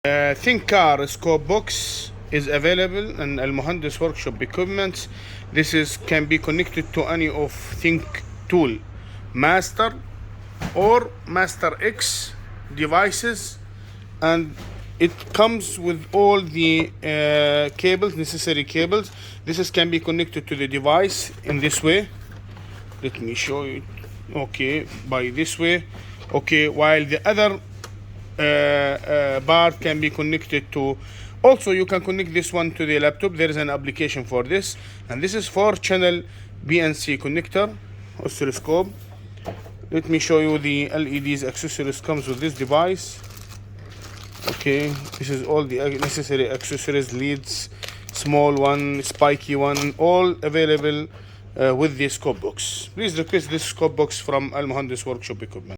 ثينكار scope box is available in المهندس workshop equipment. This can be connected to any of think tool master or master X devices, and it comes with all the cables, necessary cables. This can be connected to the device in this way. Let me show you. Okay, by this way. Okay, while the other bar can be connected to, also you can connect this one to the laptop. There is an application for this, and this is 4-channel BNC connector oscilloscope. Let me show you the LEDs accessories comes with this device. Okay, this is all the necessary accessories, leads, small one, spiky one, all available with the scope box. Please request this scope box from Al Muhandis Workshop Equipment.